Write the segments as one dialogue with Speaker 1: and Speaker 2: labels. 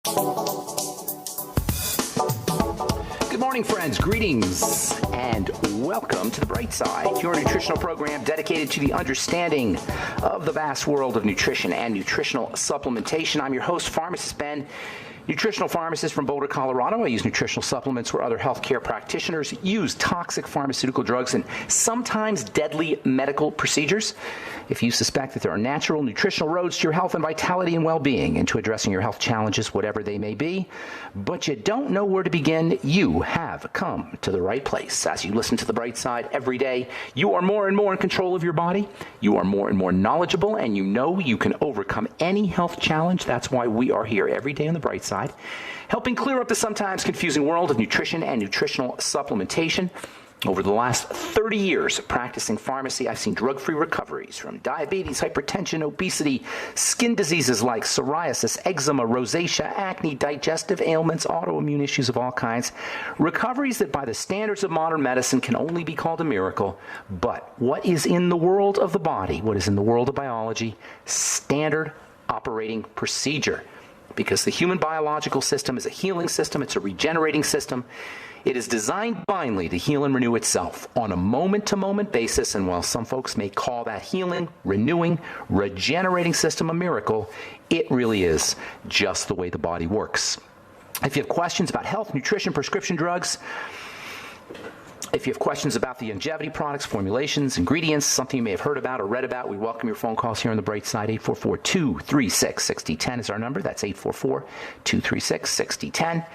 Speaker 1: Good morning, friends. Greetings and welcome to The Bright Side, your nutritional program dedicated to the understanding of the vast world of nutrition and nutritional supplementation. I'm your host, Pharmacist Ben, nutritional pharmacist from Boulder, Colorado. I use nutritional supplements where other healthcare practitioners use toxic pharmaceutical drugs and sometimes deadly medical procedures. If you suspect that there are natural nutritional roads to your health and vitality and well-being and to addressing your health challenges, whatever they may be, but you don't know where to begin, you have come to the right place. As you listen to The Bright Side every day, you are more and more in control of your body. You are more and more knowledgeable, and you know you can overcome any health challenge. That's why we are here every day on The Bright Side, helping clear up the sometimes confusing world of nutrition and nutritional supplementation. Over the last 30 years of practicing pharmacy, I've seen drug-free recoveries from diabetes, hypertension, obesity, skin diseases like psoriasis, eczema, rosacea, acne, digestive ailments, autoimmune issues of all kinds. Recoveries that by the standards of modern medicine can only be called a miracle. But what is in the world of the body, what is in the world of biology, standard operating procedure. Because the human biological system is a healing system, it's a regenerating system. It is designed divinely to heal and renew itself on a moment-to-moment basis, and while some folks may call that healing, renewing, regenerating system a miracle, it really is just the way the body works. If you have questions about health, nutrition, prescription drugs, if you have questions about the longevity products, formulations, ingredients, something you may have heard about or read about, we welcome your phone calls here on The Bright Side. 844-236-6010 is our number. That's 844-236-6010.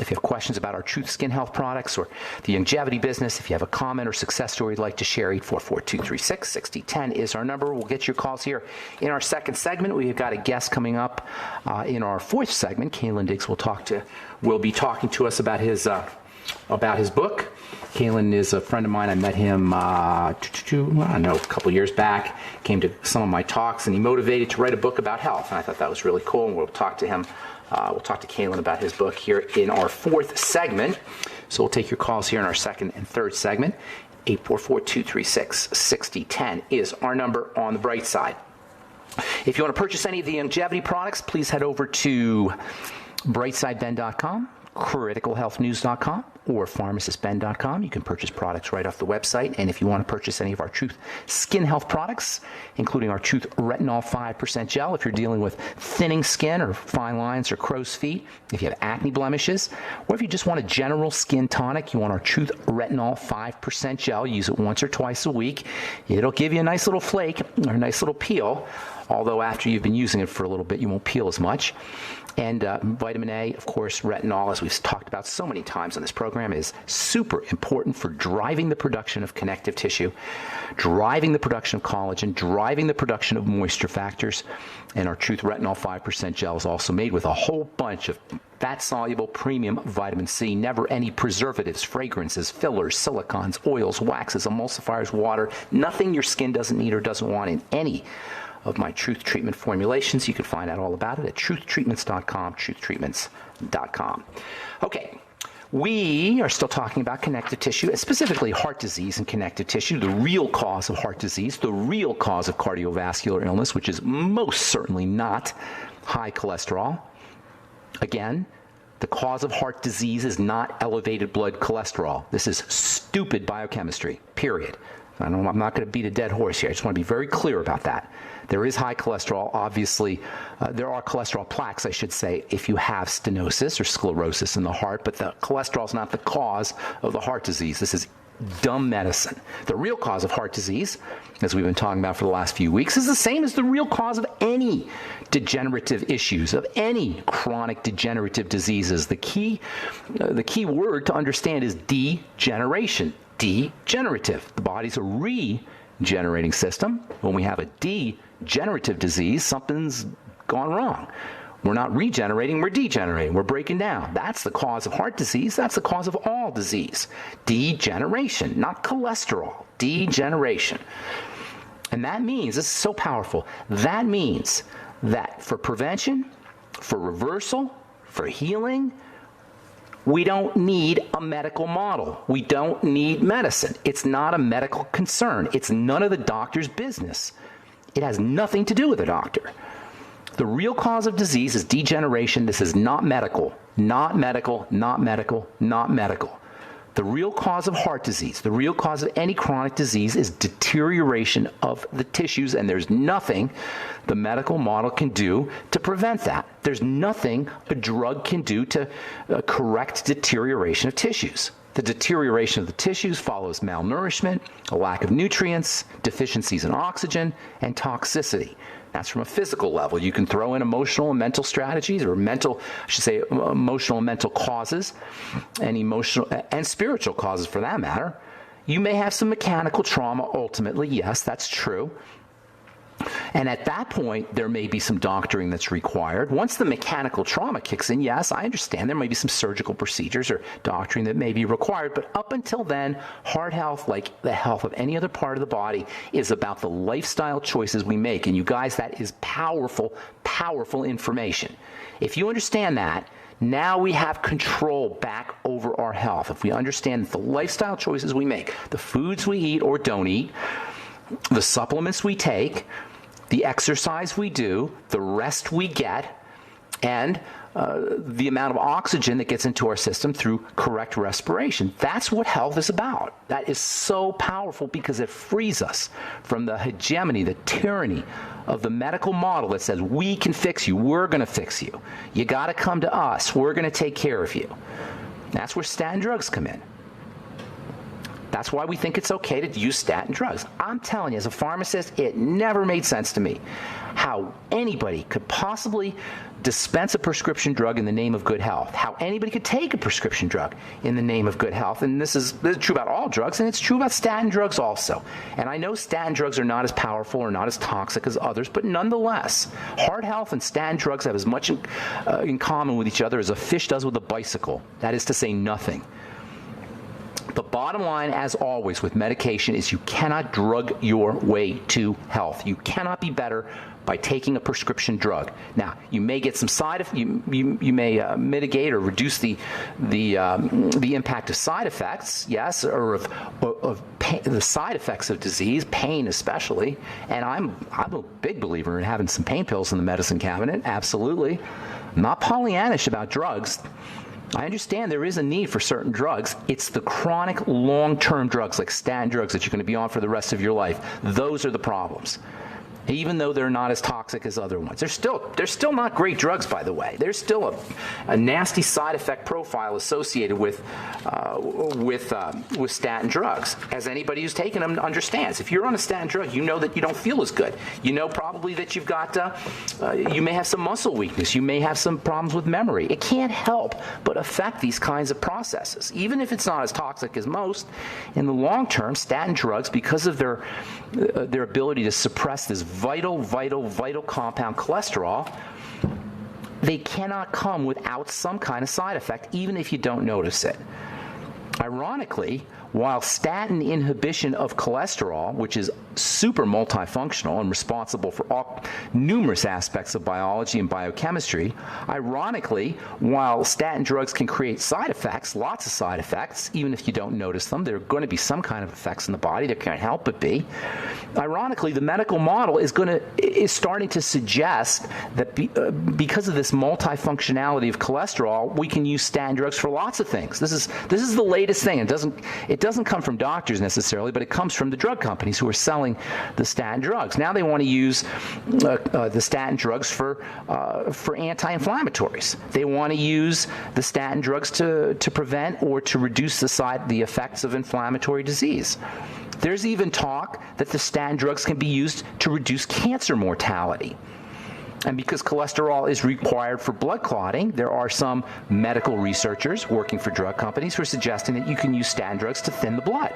Speaker 1: If you have questions about our Truth Skin Health products or the longevity business, if you have a comment or success story you'd like to share, 844-236-6010 is our number. We'll get your calls here. In our second segment, we've got a guest coming up. In our fourth segment, Kalen Diggs will be talking to us about his book. Kalen is a friend of mine. I met him, a couple years back. Came to some of my talks, and he motivated to write a book about health. And I thought that was really cool, and we'll talk to him. We'll talk to Kalen about his book here in our fourth segment. So we'll take your calls here in our second and third segment. 844-236-6010 is our number on The Bright Side. If you want to purchase any of the longevity products, please head over to brightsideben.com, criticalhealthnews.com, or pharmacistben.com. You can purchase products right off the website. And if you want to purchase any of our Truth Skin Health products, including our Truth Retinol 5% Gel, if you're dealing with thinning skin or fine lines or crow's feet, if you have acne blemishes, or if you just want a general skin tonic, you want our Truth Retinol 5% Gel. Use it once or twice a week. It'll give you a nice little flake or a nice little peel, although after you've been using it for a little bit, you won't peel as much. And vitamin A, of course, retinol, as we've talked about so many times on this program, is super important for driving the production of connective tissue, driving the production of collagen, driving the production of moisture factors. And our Truth Retinol 5% Gel is also made with a whole bunch of fat-soluble premium vitamin C, never any preservatives, fragrances, fillers, silicons, oils, waxes, emulsifiers, water, nothing your skin doesn't need or doesn't want in any of my Truth Treatment formulations. You can find out all about it at truthtreatments.com, truthtreatments.com. Okay, we are still talking about connective tissue, specifically heart disease and connective tissue, the real cause of heart disease, the real cause of cardiovascular illness, which is most certainly not high cholesterol. Again, the cause of heart disease is not elevated blood cholesterol. This is stupid biochemistry, period. I'm not going to beat a dead horse here. I just want to be very clear about that. There is high cholesterol. Obviously, there are cholesterol plaques, I should say, if you have stenosis or sclerosis in the heart, but the cholesterol is not the cause of the heart disease. This is dumb medicine. The real cause of heart disease, as we've been talking about for the last few weeks, is the same as the real cause of any degenerative issues, of any chronic degenerative diseases. The key word to understand is degeneration. Degenerative. The body's a regenerating system. When we have a degenerative disease, something's gone wrong. We're not regenerating, we're degenerating, we're breaking down. That's the cause of heart disease, that's the cause of all disease. Degeneration, not cholesterol, degeneration. And that means, this is so powerful, that means that for prevention, for reversal, for healing, we don't need a medical model. We don't need medicine. It's not a medical concern. It's none of the doctor's business. It has nothing to do with the doctor. The real cause of disease is degeneration. This is not medical, not medical, not medical, not medical. The real cause of heart disease, the real cause of any chronic disease is deterioration of the tissues, and there's nothing the medical model can do to prevent that. There's nothing a drug can do to correct deterioration of tissues. The deterioration of the tissues follows malnourishment, a lack of nutrients, deficiencies in oxygen, and toxicity. That's from a physical level. You can throw in emotional and mental strategies, or emotional and mental causes, and emotional and spiritual causes for that matter. You may have some mechanical trauma ultimately. Yes, that's true. And at that point, there may be some doctoring that's required. Once the mechanical trauma kicks in, yes, I understand there may be some surgical procedures or doctoring that may be required. But up until then, heart health, like the health of any other part of the body, is about the lifestyle choices we make. And you guys, that is powerful, powerful information. If you understand that, now we have control back over our health. If we understand the lifestyle choices we make, the foods we eat or don't eat, the supplements we take, the exercise we do, the rest we get, and the amount of oxygen that gets into our system through correct respiration. That's what health is about. That is so powerful because it frees us from the hegemony, the tyranny of the medical model that says we can fix you, we're going to fix you. You got to come to us, we're going to take care of you. That's where statin drugs come in. That's why we think it's okay to use statin drugs. I'm telling you, as a pharmacist, it never made sense to me how anybody could possibly dispense a prescription drug in the name of good health, how anybody could take a prescription drug in the name of good health. And this is true about all drugs, and it's true about statin drugs also. And I know statin drugs are not as powerful or not as toxic as others, but nonetheless, heart health and statin drugs have as much in common with each other as a fish does with a bicycle. That is to say, nothing. The bottom line, as always, with medication is you cannot drug your way to health. You cannot be better by taking a prescription drug. Now, you may get some you may mitigate or reduce the impact of side effects, yes, or of pain, the side effects of disease, pain especially. And I'm a big believer in having some pain pills in the medicine cabinet. Absolutely, I'm not Pollyannish about drugs. I understand there is a need for certain drugs. It's the chronic, long-term drugs like statin drugs that you're going to be on for the rest of your life. Those are the problems. Even though they're not as toxic as other ones. They're still not great drugs, by the way. There's still a nasty side effect profile associated with statin drugs, as anybody who's taken them understands. If you're on a statin drug, you know that you don't feel as good. You know probably that you've got, you may have some muscle weakness. You may have some problems with memory. It can't help but affect these kinds of processes. Even if it's not as toxic as most, in the long term, statin drugs, because of their ability to suppress this vital compound cholesterol, they cannot come without some kind of side effect, even if you don't notice it. Ironically, while statin inhibition of cholesterol, which is super multifunctional and responsible for numerous aspects of biology and biochemistry, ironically, while statin drugs can create side effects, lots of side effects, even if you don't notice them, there are going to be some kind of effects in the body. There can't help but be. Ironically, the medical model is starting to suggest that because of this multifunctionality of cholesterol, we can use statin drugs for lots of things. This is the latest thing. It doesn't come from doctors necessarily, but it comes from the drug companies who are selling the statin drugs. Now they want to use the statin drugs for anti-inflammatories. They want to use the statin drugs to prevent or to reduce the effects of inflammatory disease. There's even talk that the statin drugs can be used to reduce cancer mortality. And because cholesterol is required for blood clotting, there are some medical researchers working for drug companies who are suggesting that you can use statin drugs to thin the blood.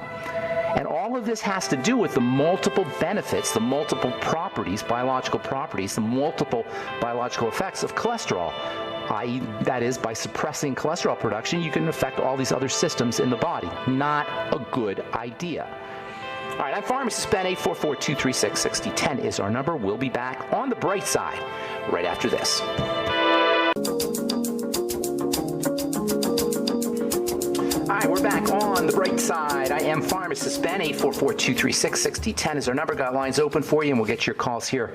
Speaker 1: And all of this has to do with the multiple benefits, the multiple properties, biological properties, the multiple biological effects of cholesterol. I.e., that is, by suppressing cholesterol production, you can affect all these other systems in the body. Not a good idea. All right, I'm Pharmacist Ben. 844-236-6010 is our number. We'll be back on the bright side right after this. All right, we're back on the bright side. I am pharmacist Ben. 844-236-6010 is our number. Got lines open for you, and we'll get your calls here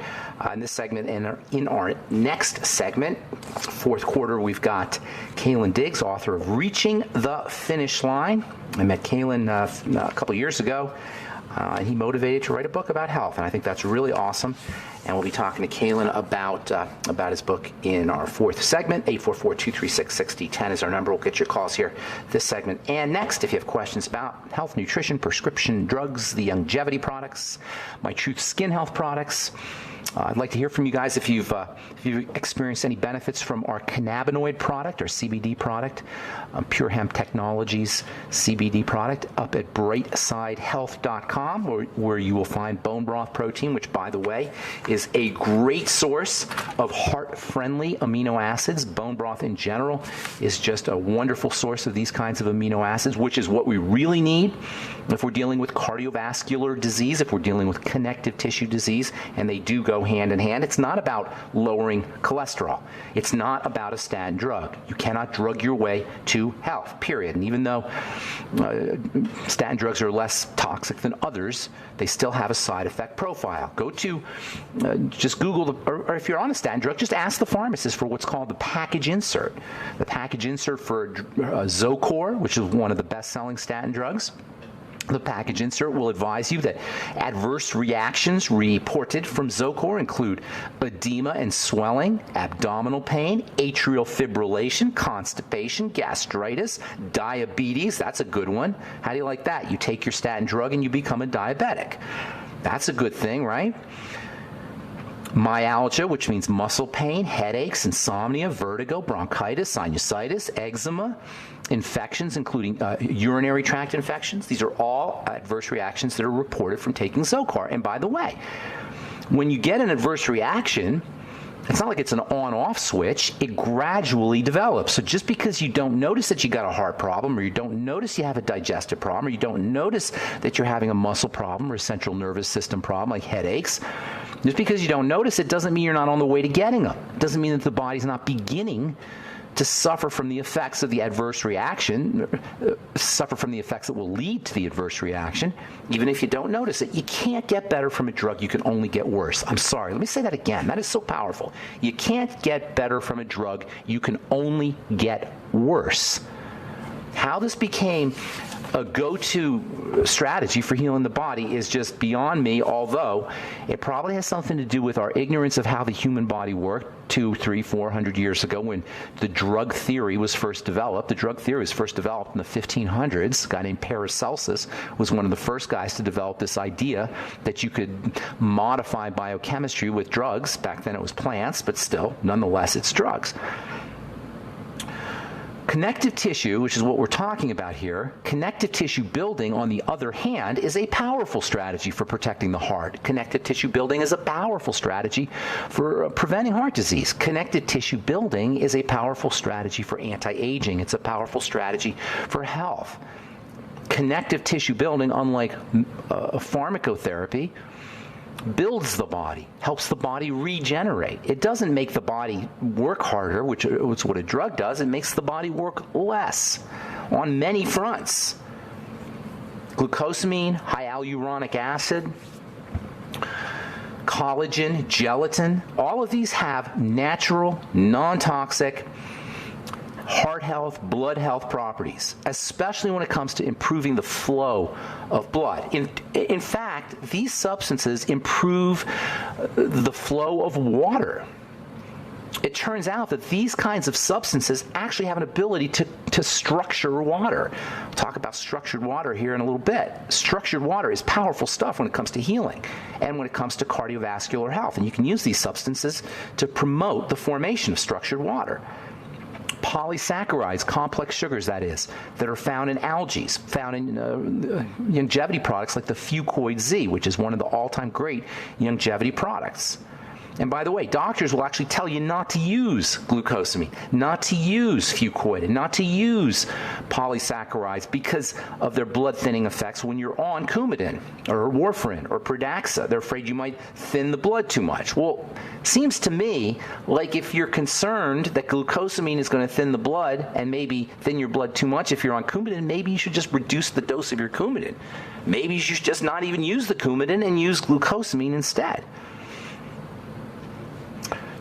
Speaker 1: in this segment. And in our next segment, fourth quarter, we've got Kaylin Diggs, author of Reaching the Finish Line. I met Kaylin a couple years ago, and he motivated to write a book about health, and I think that's really awesome. And we'll be talking to Kaylin about his book in our fourth segment. 844-236-6010 is our number. We'll get your calls here this segment. And next, if you have questions about health, nutrition, prescription drugs, the longevity products, My Truth Skin Health products, I'd like to hear from you guys if you've experienced any benefits from our cannabinoid product, or CBD product, Pure Hemp Technologies CBD product, up at brightsidehealth.com, where you will find bone broth protein, which, by the way, is a great source of heart-friendly amino acids. Bone broth in general is just a wonderful source of these kinds of amino acids, which is what we really need if we're dealing with cardiovascular disease, if we're dealing with connective tissue disease, and they do go hand in hand. It's not about lowering cholesterol. It's not about a statin drug. You cannot drug your way to health, period. And even though statin drugs are less toxic than others, they still have a side effect profile. Go to, just Google, or if you're on a statin drug, just ask the pharmacist for what's called the package insert. The package insert for Zocor, which is one of the best-selling statin drugs. The package insert will advise you that adverse reactions reported from Zocor include edema and swelling, abdominal pain, atrial fibrillation, constipation, gastritis, diabetes. That's a good one. How do you like that? You take your statin drug and you become a diabetic. That's a good thing, right? Myalgia, which means muscle pain, headaches, insomnia, vertigo, bronchitis, sinusitis, eczema, infections, including urinary tract infections. These are all adverse reactions that are reported from taking Zocor. And by the way, when you get an adverse reaction, it's not like it's an on-off switch. It gradually develops. So just because you don't notice that you got a heart problem, or you don't notice you have a digestive problem, or you don't notice that you're having a muscle problem or a central nervous system problem like headaches, just because you don't notice it doesn't mean you're not on the way to getting them. It doesn't mean that the body's not beginning to suffer from the effects of the adverse reaction, suffer from the effects that will lead to the adverse reaction, even if you don't notice it. You can't get better from a drug. You can only get worse. I'm sorry. Let me say that again. That is so powerful. You can't get better from a drug. You can only get worse. How this became a go-to strategy for healing the body is just beyond me, although it probably has something to do with our ignorance of how the human body worked 200, 300, 400 years ago when the drug theory was first developed. The drug theory was first developed in the 1500s. A guy named Paracelsus was one of the first guys to develop this idea that you could modify biochemistry with drugs. Back then it was plants, but still, nonetheless, it's drugs. Connective tissue, which is what we're talking about here, connective tissue building, on the other hand, is a powerful strategy for protecting the heart. Connective tissue building is a powerful strategy for preventing heart disease. Connective tissue building is a powerful strategy for anti-aging. It's a powerful strategy for health. Connective tissue building, unlike pharmacotherapy, builds the body, helps the body regenerate. It doesn't make the body work harder, which is what a drug does. It makes the body work less on many fronts. Glucosamine, hyaluronic acid, collagen, gelatin, all of these have natural, non-toxic heart health, blood health properties, especially when it comes to improving the flow of blood. In fact, these substances improve the flow of water. It turns out that these kinds of substances actually have an ability to structure water. We'll talk about structured water here in a little bit. Structured water is powerful stuff when it comes to healing and when it comes to cardiovascular health. And you can use these substances to promote the formation of structured water. Polysaccharides, complex sugars that is, that are found in algae, found in longevity products like the Fucoid Z, which is one of the all-time great longevity products. And by the way, doctors will actually tell you not to use glucosamine, not to use fucoid, not to use polysaccharides because of their blood thinning effects when you're on Coumadin or warfarin or Pradaxa. They're afraid you might thin the blood too much. Well, seems to me like if you're concerned that glucosamine is going to thin the blood and maybe thin your blood too much if you're on Coumadin, maybe you should just reduce the dose of your Coumadin. Maybe you should just not even use the Coumadin and use glucosamine instead.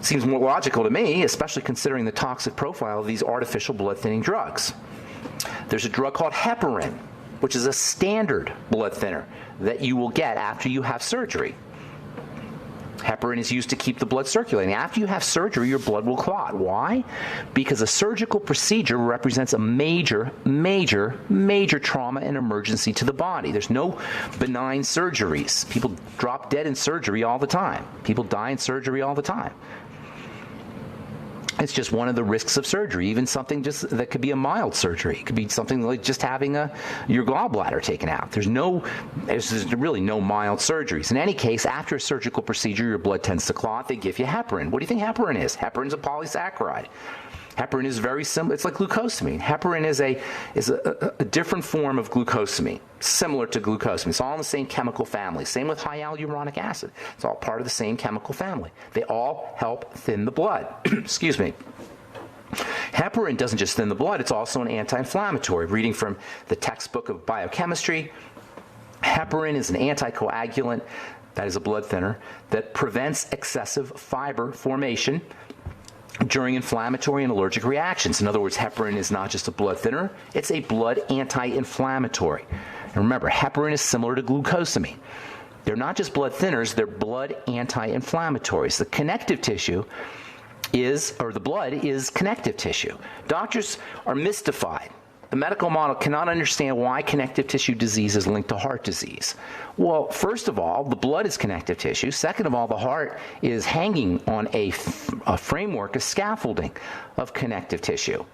Speaker 1: Seems more logical to me, especially considering the toxic profile of these artificial blood thinning drugs. There's a drug called heparin, which is a standard blood thinner that you will get after you have surgery. Heparin is used to keep the blood circulating. After you have surgery, your blood will clot. Why? Because a surgical procedure represents a major, major, major trauma and emergency to the body. There's no benign surgeries. People drop dead in surgery all the time. People die in surgery all the time. It's just one of the risks of surgery, even something just that could be a mild surgery. It could be something like just having your gallbladder taken out. There's really no mild surgeries. In any case, after a surgical procedure, your blood tends to clot. They give you heparin. What do you think heparin is? Heparin's a polysaccharide. Heparin is very similar. It's like glucosamine. Heparin is a different form of glucosamine, similar to glucosamine. It's all in the same chemical family. Same with high hyaluronic acid. It's all part of the same chemical family. They all help thin the blood. Excuse me. Heparin doesn't just thin the blood, it's also an anti-inflammatory. Reading from the textbook of biochemistry, heparin is an anticoagulant, that is a blood thinner, that prevents excessive fiber formation during inflammatory and allergic reactions. In other words, heparin is not just a blood thinner, it's a blood anti-inflammatory. And remember, heparin is similar to glucosamine. They're not just blood thinners, they're blood anti-inflammatories. The connective tissue the blood is connective tissue. Doctors are mystified. The medical model cannot understand why connective tissue disease is linked to heart disease. Well, first of all, the blood is connective tissue. Second of all, the heart is hanging on a framework, a scaffolding of connective tissue.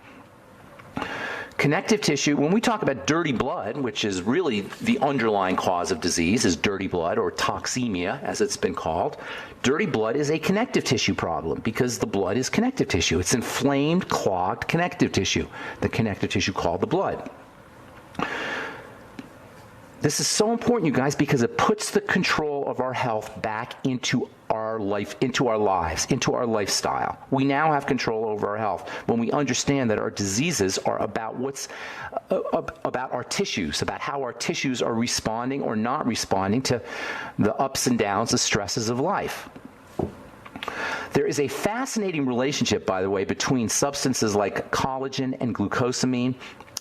Speaker 1: Connective tissue, when we talk about dirty blood, which is really the underlying cause of disease, is dirty blood or toxemia, as it's been called. Dirty blood is a connective tissue problem because the blood is connective tissue. It's inflamed, clogged connective tissue, the connective tissue called the blood. This is so important, you guys, because it puts the control of our health back into our life, into our lives, into our lifestyle. We now have control over our health when we understand that our diseases are about about our tissues, about how our tissues are responding or not responding to the ups and downs, the stresses of life. There is a fascinating relationship, by the way, between substances like collagen and glucosamine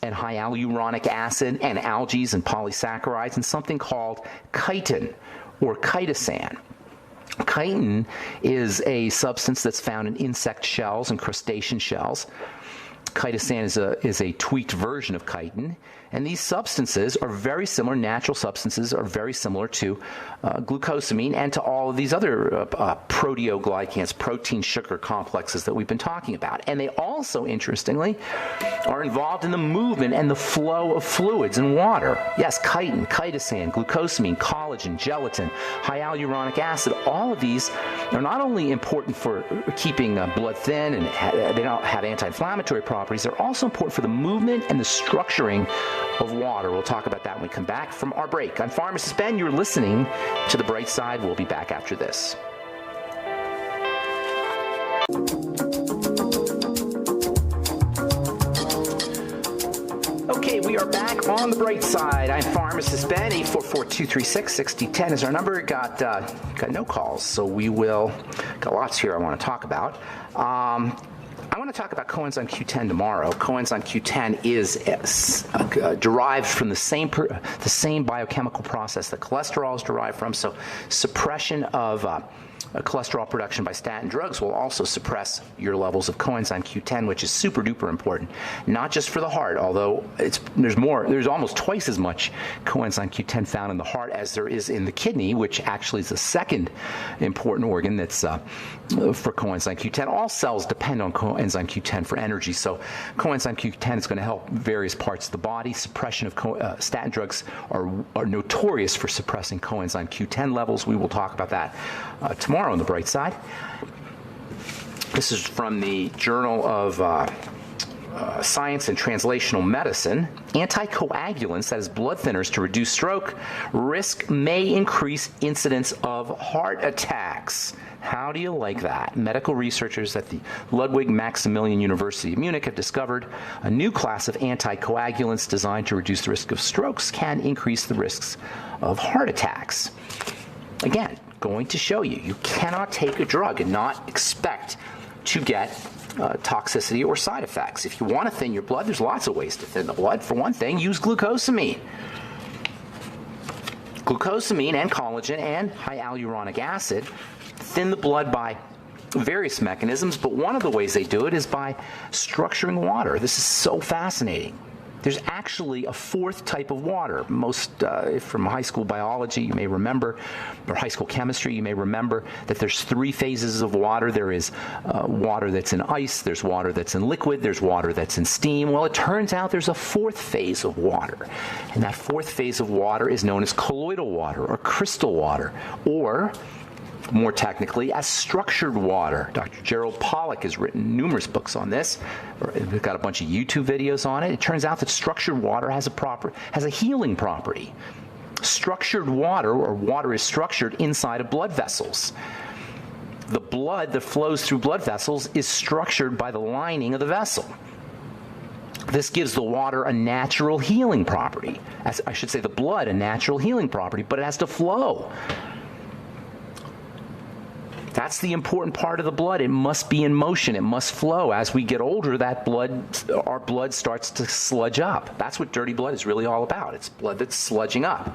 Speaker 1: and high hyaluronic acid and algae and polysaccharides and something called chitin or chitosan. Chitin is a substance that's found in insect shells and crustacean shells. Chitosan is a tweaked version of chitin, and these substances are very similar, natural substances are very similar to glucosamine and to all of these other proteoglycans, protein sugar complexes that we've been talking about. And they also, interestingly, are involved in the movement and the flow of fluids and water. Yes, chitin, chitosan, glucosamine, collagen, gelatin, high hyaluronic acid, all of these are not only important for keeping blood thin and they don't have anti-inflammatory properties, they're also important for the movement and the structuring of water. We'll talk about that when we come back from our break. I'm Pharmacist Ben. You're listening to The Bright Side. We'll be back after this. Okay, we are back on The Bright Side. I'm Pharmacist Ben. 844-236-6010 is our number. Got no calls, so got lots here I want to talk about. I want to talk about coenzyme Q10 tomorrow. Coenzyme Q10 is derived from the same biochemical process that cholesterol is derived from. So suppression of cholesterol production by statin drugs will also suppress your levels of coenzyme Q10, which is super duper important, not just for the heart, although there's almost twice as much coenzyme Q10 found in the heart as there is in the kidney, which actually is the second important organ that's for coenzyme Q10. All cells depend on coenzyme Q10 for energy, so coenzyme Q10 is going to help various parts of the body. Suppression of statin drugs are notorious for suppressing coenzyme Q10 levels. We will talk about that tomorrow on the bright side. This is from the Journal of Science and Translational Medicine. Anticoagulants, that is blood thinners to reduce stroke risk, may increase incidence of heart attacks. How do you like that? Medical researchers at the Ludwig Maximilian University of Munich have discovered a new class of anticoagulants designed to reduce the risk of strokes can increase the risks of heart attacks. Again, going to show you, you cannot take a drug and not expect to get toxicity or side effects. If you want to thin your blood, there's lots of ways to thin the blood. For one thing, use glucosamine. Glucosamine and collagen and hyaluronic acid thin the blood by various mechanisms, but one of the ways they do it is by structuring water. This is so fascinating. There's actually a fourth type of water. Most, from high school biology, you may remember, or high school chemistry, you may remember that there's three phases of water. There is water that's in ice, there's water that's in liquid, there's water that's in steam. Well, it turns out there's a fourth phase of water. And that fourth phase of water is known as colloidal water or crystal water, or more technically, as structured water. Dr. Gerald Pollack has written numerous books on this. We've got a bunch of YouTube videos on it. It turns out that structured water has a healing property. Structured water, or water is structured inside of blood vessels. The blood that flows through blood vessels is structured by the lining of the vessel. This gives the water a natural healing property. I should say the blood a natural healing property, but it has to flow. That's the important part of the blood. It must be in motion. It must flow. As we get older, our blood starts to sludge up. That's what dirty blood is really all about. It's blood that's sludging up.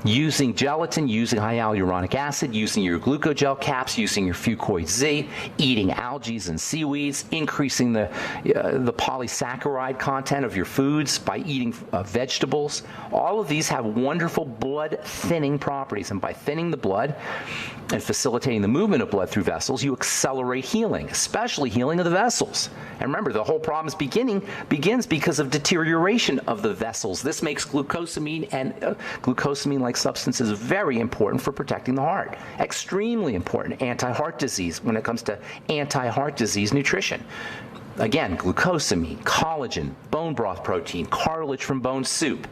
Speaker 1: Using gelatin, using hyaluronic acid, using your glucogel caps, using your Fucoid Z, eating algae and seaweeds, increasing the polysaccharide content of your foods by eating vegetables. All of these have wonderful blood thinning properties. And by thinning the blood and facilitating the movement of blood through vessels, you accelerate healing, especially healing of the vessels. And remember, the whole problem begins because of deterioration of the vessels. This makes glucosamine and glucosamine-like substances very important for protecting the heart. Extremely important. Anti-heart disease when it comes to anti-heart disease nutrition. Again, glucosamine, collagen, bone broth protein, cartilage from bone soup,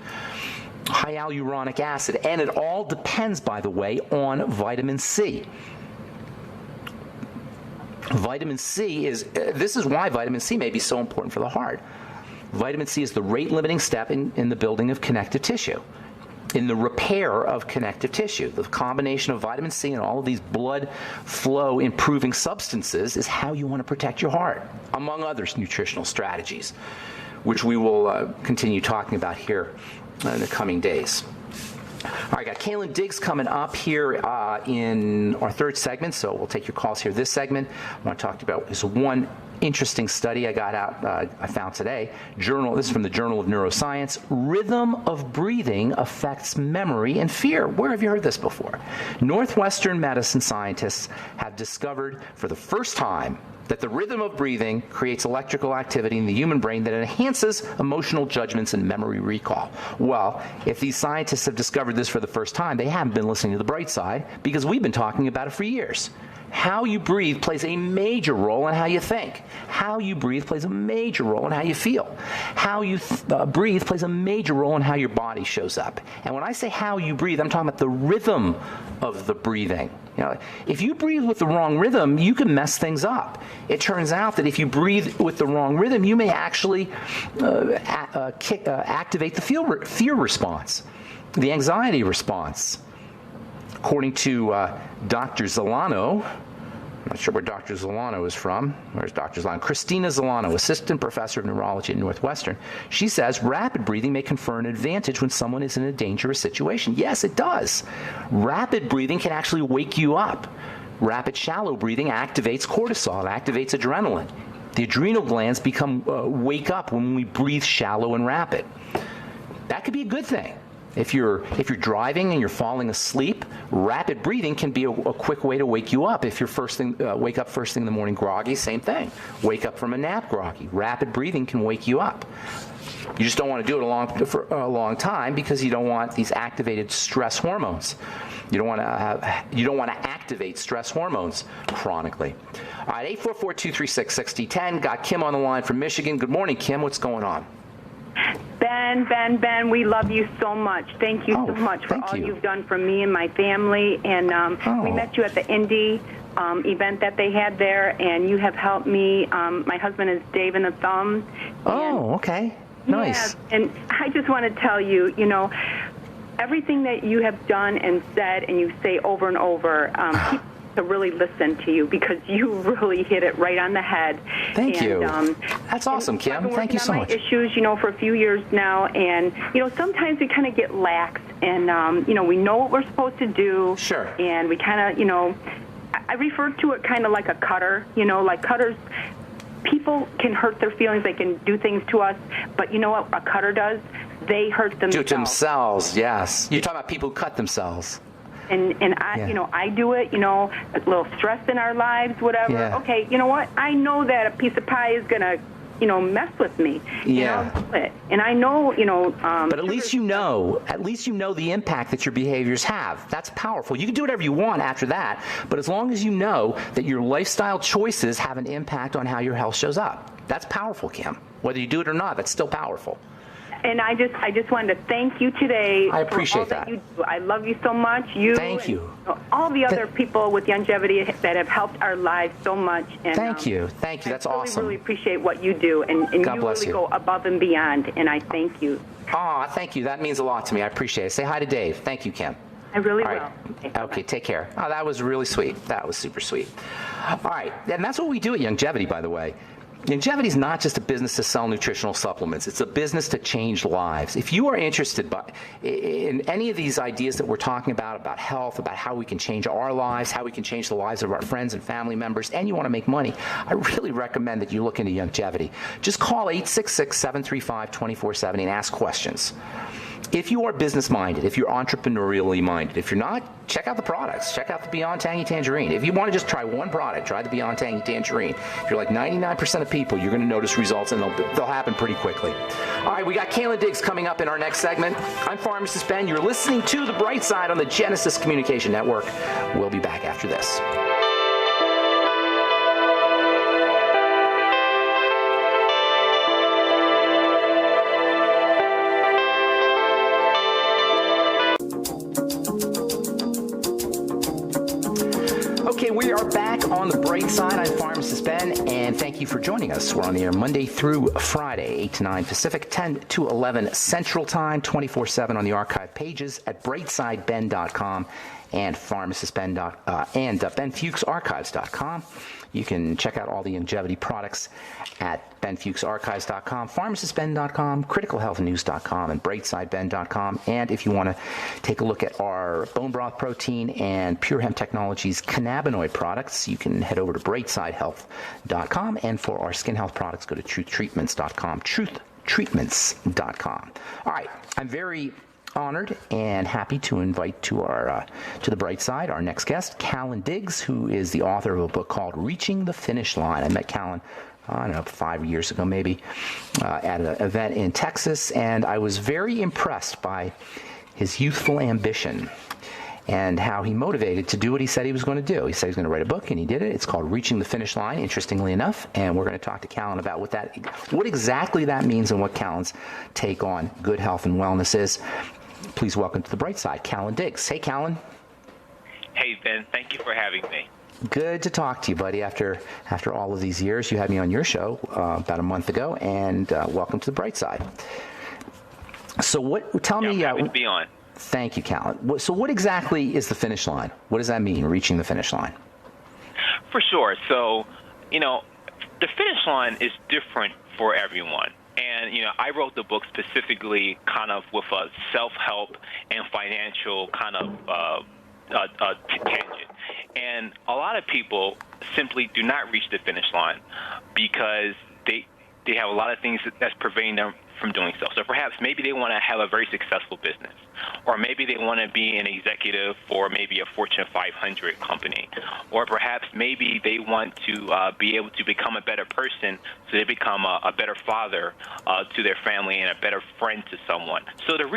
Speaker 1: hyaluronic acid, and it all depends, by the way, on vitamin C. Vitamin C this is why vitamin C may be so important for the heart. Vitamin C is the rate-limiting step in the building of connective tissue, in the repair of connective tissue. The combination of vitamin C and all of these blood flow improving substances is how you want to protect your heart, among other nutritional strategies, which we will continue talking about here in the coming days. All right, got Kaylin Diggs coming up here in our third segment, so we'll take your calls here this segment. I want to talk to you about this one interesting study I got out, I found today. This is from the Journal of Neuroscience. Rhythm of breathing affects memory and fear. Where have you heard this before? Northwestern medicine scientists have discovered for the first time that the rhythm of breathing creates electrical activity in the human brain that enhances emotional judgments and memory recall. Well, if these scientists have discovered this for the first time, they haven't been listening to the bright side, because we've been talking about it for years. How you breathe plays a major role in how you think. How you breathe plays a major role in how you feel. How you breathe plays a major role in how your body shows up. And when I say how you breathe, I'm talking about the rhythm of the breathing. You know, if you breathe with the wrong rhythm, you can mess things up. It turns out that if you breathe with the wrong rhythm, you may actually activate the fear response, the anxiety response. According to Dr. Zolano, I'm not sure where Dr. Zolano is from. Where's Dr. Zolano? Christina Zolano, assistant professor of neurology at Northwestern. She says rapid breathing may confer an advantage when someone is in a dangerous situation. Yes, it does. Rapid breathing can actually wake you up. Rapid shallow breathing activates cortisol. It activates adrenaline. The adrenal glands wake up when we breathe shallow and rapid. That could be a good thing. If you're driving and you're falling asleep, rapid breathing can be a quick way to wake you up. If you're wake up first thing in the morning groggy, same thing. Wake up from a nap groggy. Rapid breathing can wake you up. You just don't want to do it for a long time because you don't want these activated stress hormones. You don't want to activate stress hormones chronically. All right, 844-236-6010. Got Kim on the line from Michigan. Good morning, Kim. What's going on?
Speaker 2: Ben, we love you so much. Thank you so much for all you've done for me and my family. And we met you at the Indy event that they had there, and you have helped me. My husband is Dave in the Thumb.
Speaker 1: Okay. Nice.
Speaker 2: Yeah, and I just want to tell you, everything that you have done and said, and you say over and over, people to really listen to you because you really hit it right on the head.
Speaker 1: Thank you. That's awesome, Kim. Thank you so much.
Speaker 2: I've been working on my issues, for a few years now, and sometimes we kind of get lax, and we know what we're supposed to do.
Speaker 1: Sure.
Speaker 2: And we kind of, I refer to it kind of like a cutter. Like cutters. People can hurt their feelings. They can do things to us, but you know what a cutter does? They hurt themselves.
Speaker 1: Do it themselves, yes. You're talking about people who cut themselves.
Speaker 2: And I do it, a little stress in our lives, whatever.
Speaker 1: Yeah.
Speaker 2: Okay, you know what? I know that a piece of pie is going to, mess with me.
Speaker 1: Yeah.
Speaker 2: And I know,
Speaker 1: but at least you know the impact that your behaviors have. That's powerful. You can do whatever you want after that, but as long as you know that your lifestyle choices have an impact on how your health shows up. That's powerful, Kim. Whether you do it or not, that's still powerful.
Speaker 2: And I just wanted to thank you today.
Speaker 1: I appreciate that.
Speaker 2: You do. I love you so much.
Speaker 1: Thank you.
Speaker 2: All the other people with longevity that have helped our lives so much. And
Speaker 1: Thank you. That's awesome.
Speaker 2: I really appreciate what you do, and
Speaker 1: God
Speaker 2: you
Speaker 1: bless
Speaker 2: really
Speaker 1: you.
Speaker 2: go above and beyond. And I thank you.
Speaker 1: Thank you. That means a lot to me. I appreciate it. Say hi to Dave. Thank you, Kim.
Speaker 2: I really
Speaker 1: All
Speaker 2: will.
Speaker 1: right. Okay, take care. Oh, that was really sweet. That was super sweet. All right, and that's what we do at Longevity, by the way. Longevity is not just a business to sell nutritional supplements. It's a business to change lives. If you are interested in any of these ideas that we're talking about health, about how we can change our lives, how we can change the lives of our friends and family members, and you want to make money, I really recommend that you look into Longevity. Just call 866-735-2470 and ask questions. If you are business-minded, if you're entrepreneurially minded, if you're not, check out the products. Check out the Beyond Tangy Tangerine. If you want to just try one product, try the Beyond Tangy Tangerine. If you're like 99% of people, you're going to notice results, and they'll happen pretty quickly. All right, we got Kayla Diggs coming up in our next segment. I'm Pharmacist Ben. You're listening to The Bright Side on the Genesis Communication Network. We'll be back after this. Okay, we are back on The Bright Side. I'm Pharmacist Ben, and thank you for joining us. We're on the air Monday through Friday, 8 to 9 Pacific, 10 to 11 Central Time, 24/7 on the archive pages at brightsideben.com and and benfuchsarchives.com. You can check out all the longevity products at benfuchsarchives.com, pharmacistben.com, criticalhealthnews.com, and brightsideben.com. And if you want to take a look at our bone broth protein and Pure Hemp Technologies cannabinoid products, you can head over to brightsidhealth.com. And for our skin health products, go to truthtreatments.com, truthtreatments.com. All right, I'm very honored and happy to invite to the Bright Side our next guest, Callan Diggs, who is the author of a book called Reaching the Finish Line. I met Callan, I don't know, 5 years ago maybe, at an event in Texas, and I was very impressed by his youthful ambition and how he motivated to do what he said he was going to do. He said he was going to write a book, and he did it. It's called Reaching the Finish Line, interestingly enough, and we're going to talk to Callan about what exactly that means and what Callan's take on good health and wellness is. Please welcome to the Bright Side, Callan Diggs. Hey, Callan.
Speaker 3: Hey, Ben. Thank you for having me.
Speaker 1: Good to talk to you, buddy. After all of these years, you had me on your show about a month ago, and welcome to the Bright Side. So, tell me.
Speaker 3: Happy to be on.
Speaker 1: Thank you, Callan. So, what exactly is the finish line? What does that mean, reaching the finish line?
Speaker 3: For sure. So, the finish line is different for everyone. And, I wrote the book specifically kind of with a self-help and financial kind of tangent. And a lot of people simply do not reach the finish line because they have a lot of things that's preventing them from doing so. So perhaps maybe they want to have a very successful business, or maybe they want to be an executive for maybe a Fortune 500 company, or perhaps maybe they want to be able to become a better person, so they become a better father to their family and a better friend to someone. So the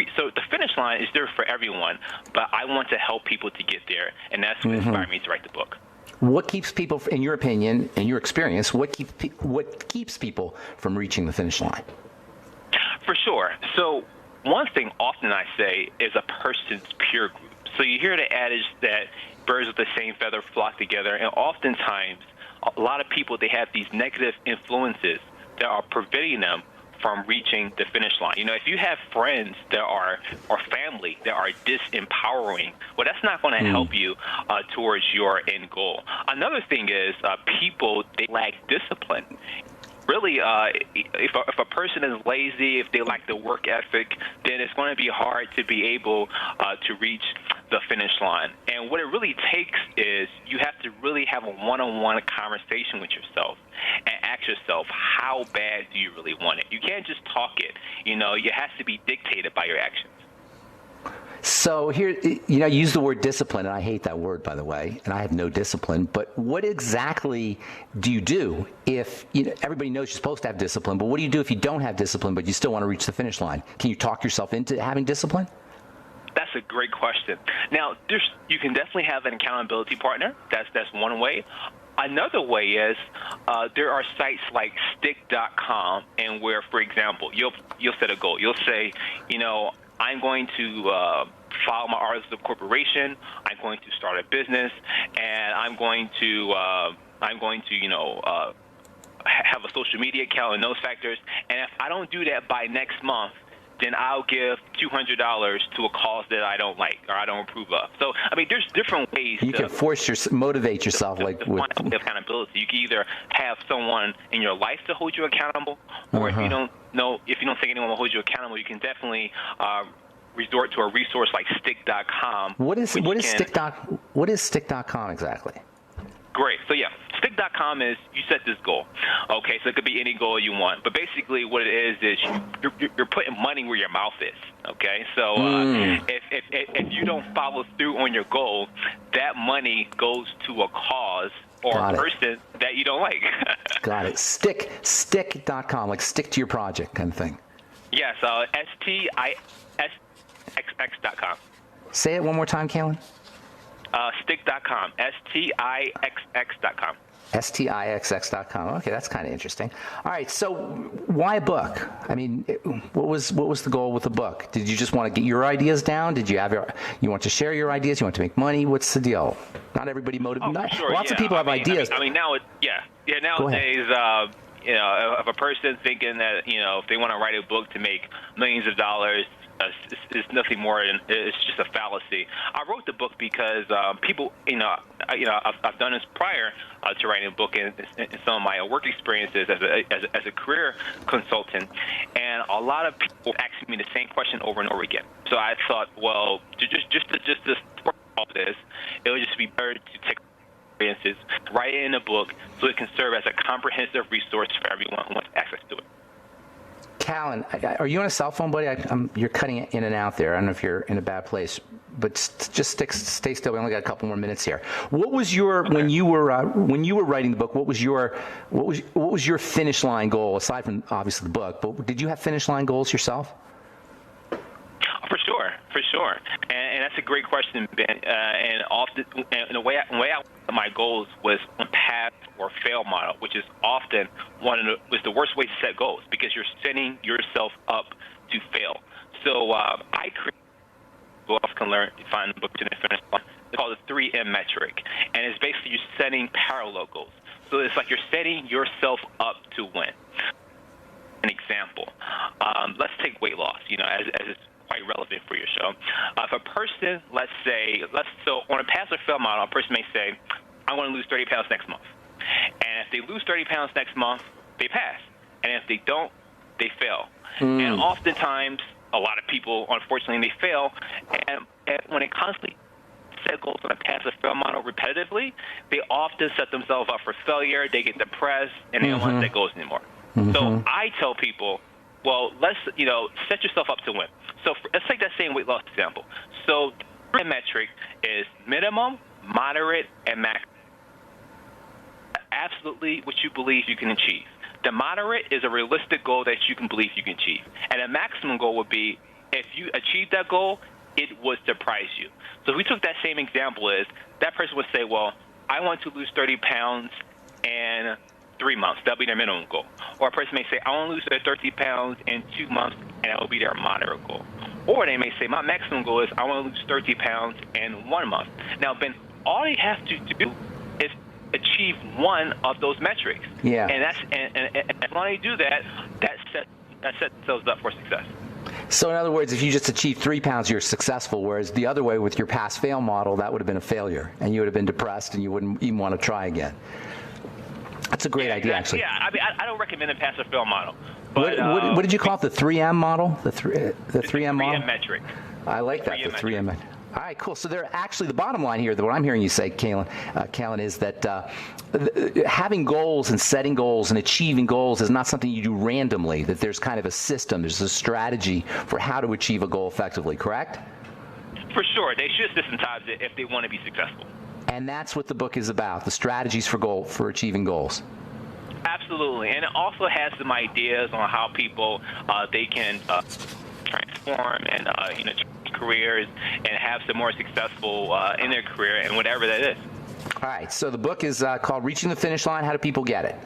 Speaker 3: finish line is there for everyone, but I want to help people to get there, and that's what inspired me to write the book.
Speaker 1: What keeps people, in your opinion, in your experience, what keeps people from reaching the finish line?
Speaker 3: For sure. So one thing often I say is a person's peer group. So you hear the adage that birds with the same feather flock together, and oftentimes a lot of people, they have these negative influences that are preventing them from reaching the finish line. You know, if you have friends that are, or family that are disempowering, well, that's not going to help you towards your end goal. Another thing is people, they lack discipline. Really, if a person is lazy, if they lack the work ethic, then it's going to be hard to be able to reach the finish line. And what it really takes is you have to really have a one-on-one conversation with yourself and ask yourself, how bad do you really want it? You can't just talk it. You know, it has to be dictated by your actions.
Speaker 1: So here, you know, you use the word discipline, and I hate that word, by the way, and I have no discipline. But what exactly do you do if, you know, everybody knows you're supposed to have discipline, but what do you do if you don't have discipline, but you still want to reach the finish line? Can you talk yourself into having discipline?
Speaker 3: That's a great question. Now, you can definitely have an accountability partner. That's one way. Another way is there are sites like stick.com, and where, for example, you'll set a goal. You'll say, you know, I'm going to file my articles of corporation. I'm going to start a business, and I'm going to you know, have a social media account and those factors. And if I don't do that by next month, then I'll give $200 to a cause that I don't like or I don't approve of. So, I mean, there's different ways
Speaker 1: you can motivate yourself, like with
Speaker 3: accountability. You can either have someone in your life to hold you accountable, or if you don't think anyone will hold you accountable, you can definitely resort to a resource like stick.com.
Speaker 1: What is stick.com exactly?
Speaker 3: Great. So, yeah, stick.com is you set this goal. Okay, so it could be any goal you want. But basically what it is you're putting money where your mouth is. Okay, so if you don't follow through on your goal, that money goes to a cause or a person that you don't like.
Speaker 1: Got it. Stick.com, like stick to your project kind of thing.
Speaker 3: Yes, STIXX.com.
Speaker 1: Say it one more time, Kalen.
Speaker 3: Stick.com, STIXX.com.
Speaker 1: STIXX.com. Okay, that's kind of interesting. All right, so why a book? I mean, what was the goal with the book? Did you just want to get your ideas down? Did you you want to share your ideas? You want to make money? What's the deal? Not everybody motivated.
Speaker 3: Sure,
Speaker 1: lots of people have ideas.
Speaker 3: I mean, nowadays, you know, if a person's thinking that, you know, if they want to write a book to make millions of dollars, it's nothing more than, it's just a fallacy. I wrote the book because people, I've done this prior to writing a book and some of my work experiences as a career consultant, and a lot of people ask me the same question over and over again. So I thought, well, just to support all this, it would just be better to take experiences, write it in a book, so it can serve as a comprehensive resource for everyone who wants access to it.
Speaker 1: Callan, are you on a cell phone, buddy? You're cutting in and out there. I don't know if you're in a bad place, but just stay still. We only got a couple more minutes here. What was your when you were writing the book? What was your finish line goal aside from obviously the book? But did you have finish line goals yourself?
Speaker 3: For sure, and that's a great question, Ben. And often, in the way I my goals was on pass or fail model, which is often was the worst way to set goals because you're setting yourself up to fail. So I created can find the book to the finish line. It's called the 3M metric, and it's basically you're setting parallel goals. So it's like you're setting yourself up to win. An example, let's take weight loss. You know, as it's quite relevant for your show. If a person, so on a pass or fail model, a person may say, I want to lose 30 pounds next month. And if they lose 30 pounds next month, they pass. And if they don't, they fail. And oftentimes, a lot of people, unfortunately, they fail. And when it constantly set goals on a pass or fail model repetitively, they often set themselves up for failure. They get depressed, and they don't want to set goals anymore. So I tell people, well, let's, set yourself up to win. So let's take that same weight loss example. So the metric is minimum, moderate, and max. Absolutely what you believe you can achieve. The moderate is a realistic goal that you can believe you can achieve. And a maximum goal would be, if you achieve that goal, it would surprise you. So if we took that same example, is that person would say, well, I want to lose 30 pounds in 3 months. That'll be their minimum goal. Or a person may say, I want to lose 30 pounds in 2 months, and that will be their moderate goal. Or they may say, my maximum goal is I want to lose 30 pounds in 1 month. Now, Ben, all you have to do is achieve one of those metrics.
Speaker 1: Yeah.
Speaker 3: And as long as you do that, that sets themselves up for success.
Speaker 1: So in other words, if you just achieve 3 pounds, you're successful, whereas the other way with your pass-fail model, that would have been a failure, and you would have been depressed, and you wouldn't even want to try again. That's a great idea, actually.
Speaker 3: Yeah, I mean, I don't recommend a pass-fail model. But,
Speaker 1: what did you call it? The 3M model? The 3M model?
Speaker 3: 3M metric.
Speaker 1: I like that, the 3M metric. All right, cool. So they're actually, the bottom line here, what I'm hearing you say, Kalen, is that having goals and setting goals and achieving goals is not something you do randomly, that there's kind of a system, there's a strategy for how to achieve a goal effectively, correct?
Speaker 3: For sure. They should systematize it if they want to be successful.
Speaker 1: And that's what the book is about, the strategies for achieving goals.
Speaker 3: Absolutely. And it also has some ideas on how people, they can transform and, change careers and have some more successful in their career and whatever that is.
Speaker 1: All right. So the book is called Reaching the Finish Line. How do people get it?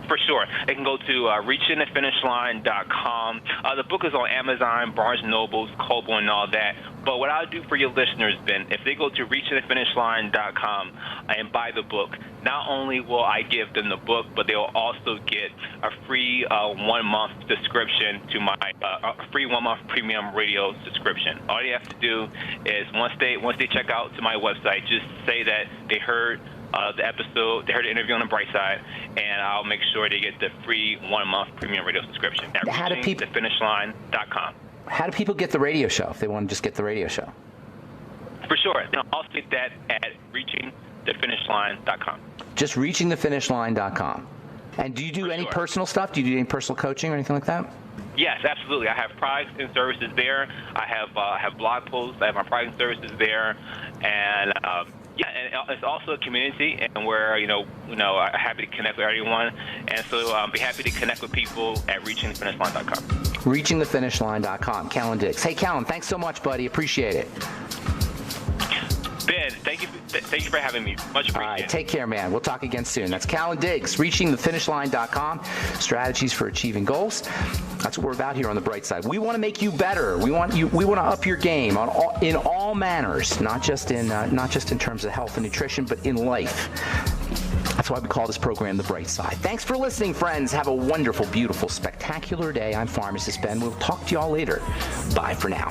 Speaker 3: For sure. They can go to reachingthefinishline.com. The book is on Amazon, Barnes & Nobles, Kobo, and all that. But what I'll do for your listeners, Ben, if they go to reachingthefinishline.com and buy the book, not only will I give them the book, but they will also get a free 1 month subscription to my free 1 month premium radio subscription. All you have to do is once they check out to my website, just say that they heard the episode, they heard the interview on the Bright Side, and I'll make sure they get the free 1 month premium radio subscription at reachingthefinishline.com.
Speaker 1: How do people get the radio show if they want to just get the radio show?
Speaker 3: For sure. They'll also get that at reachingthefinishline.com.
Speaker 1: Just reachingthefinishline.com. And do you do any personal stuff? Do you do any personal coaching or anything like that?
Speaker 3: Yes, absolutely. I have products and services there. I have blog posts. I have my products and services there, and and it's also a community, and where I'm happy to connect with everyone, and so I'll be happy to connect with people at reachingthefinishline.com.
Speaker 1: Reachingthefinishline.com. Kalen Diggs. Hey, Kalen, thanks so much, buddy. Appreciate it.
Speaker 3: Ben, thank you for having me. Much appreciated.
Speaker 1: All right, take care, man. We'll talk again soon. That's Kalen Diggs, reachingthefinishline.com, strategies for achieving goals. That's what we're about here on the Bright Side. We want to make you better. We want to up your game in all manners, not just in terms of health and nutrition, but in life. That's why we call this program The Bright Side. Thanks for listening, friends. Have a wonderful, beautiful, spectacular day. I'm Pharmacist Ben. We'll talk to you all later. Bye for now.